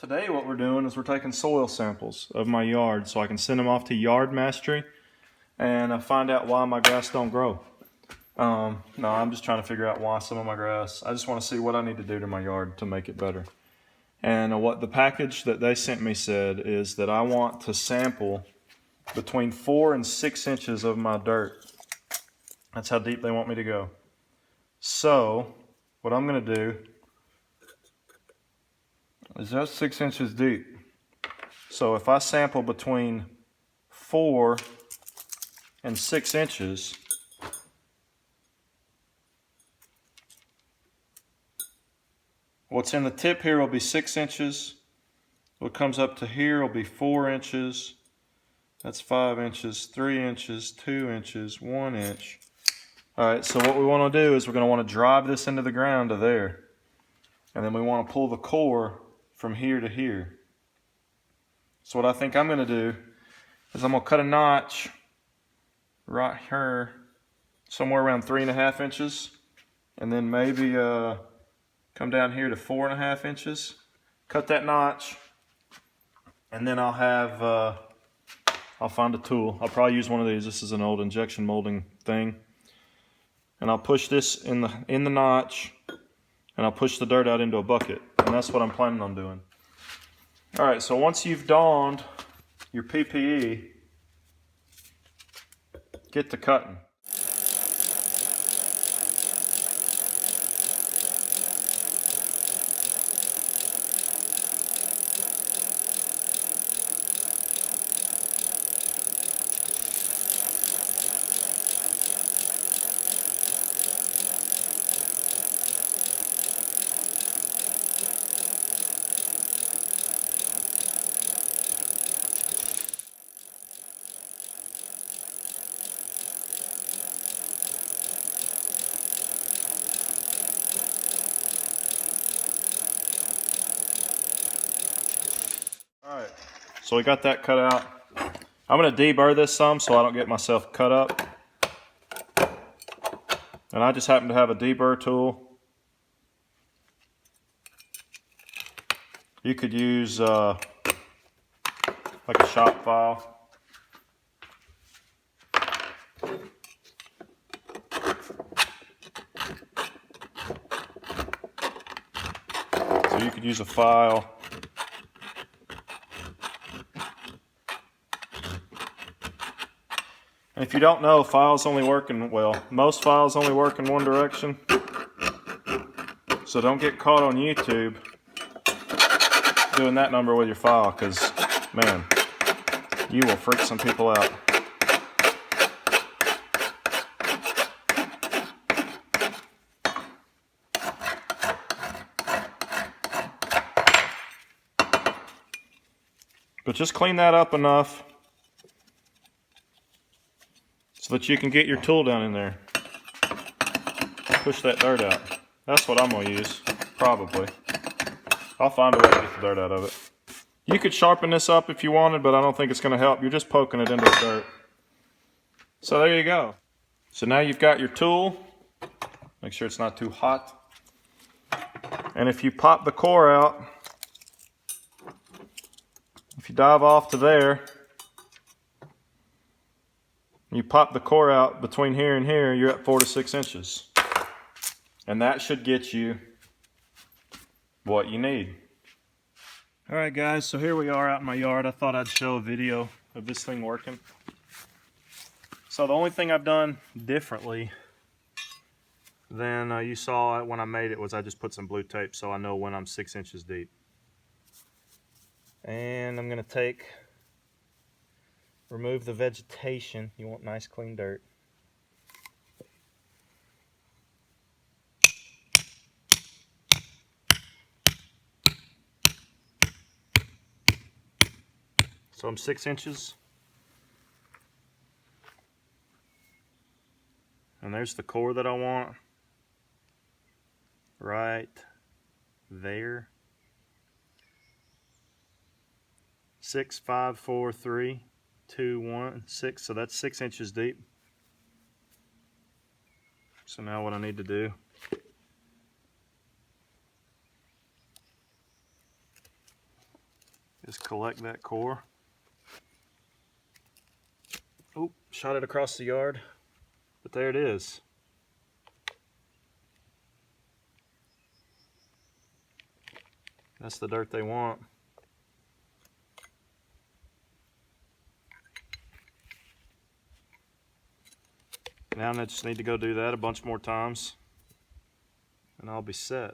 Today what we're doing is we're taking soil samples of my yard so I can send them off to Yard Mastery and find out why my grass don't grow. No, I'm just trying to figure out why some of my grass, I just want to see what I need to do to my yard to make it better. And what the package that they sent me said is that I want to sample between 4 and 6 inches of my dirt. That's how deep they want me to go. So what I'm going to do is that's 6 inches deep. So if I sample between 4 and 6 inches, what's in the tip here will be 6 inches. What comes up to here will be 4 inches. That's 5 inches, 3 inches, 2 inches, 1 inch. All right, so what we want to do is we're going to want to drive this into the ground to there. And then we want to pull the core from here to here. So what I think I'm going to do is I'm going to cut a notch right here, somewhere around 3.5 inches. And then maybe come down here to 4.5 inches. Cut that notch. And then I'll have, I'll find a tool. I'll probably use one of these. This is an old injection molding thing. And I'll push this in the notch, and I'll push the dirt out into a bucket. And that's what I'm planning on doing. All right, so once you've donned your PPE, get to cutting. Alright, so we got that cut out. I'm going to deburr this some so I don't get myself cut up. And I just happen to have a deburr tool. You could use like a shop file. So you could use a file. And if you don't know, files only work in, well, most files only work in one direction. So don't get caught on YouTube doing that number with your file, because, man, you will freak some people out. But just clean that up enough so that you can get your tool down in there. Push that dirt out. That's what I'm going to use, probably. I'll find a way to get the dirt out of it. You could sharpen this up if you wanted, but I don't think it's going to help. You're just poking it into the dirt. So there you go. So now you've got your tool. Make sure it's not too hot. And if you pop the core out, if you dive off to there, you pop the core out between here and here, you're at 4 to 6 inches. And that should get you what you need. All right, guys, so here we are out in my yard. I thought I'd show a video of this thing working. So the only thing I've done differently than you saw when I made it was I just put some blue tape so I know when I'm 6 inches deep. And I'm going to remove the vegetation. You want nice clean dirt. So I'm 6 inches. And there's the core that I want. Right there. 6, 5, 4, 3, 2, 1, 6. So that's 6 inches deep. So now what I need to do is collect that core. Oh, shot it across the yard, but there it is. That's the dirt they want. Now I just need to go do that a bunch more times and I'll be set.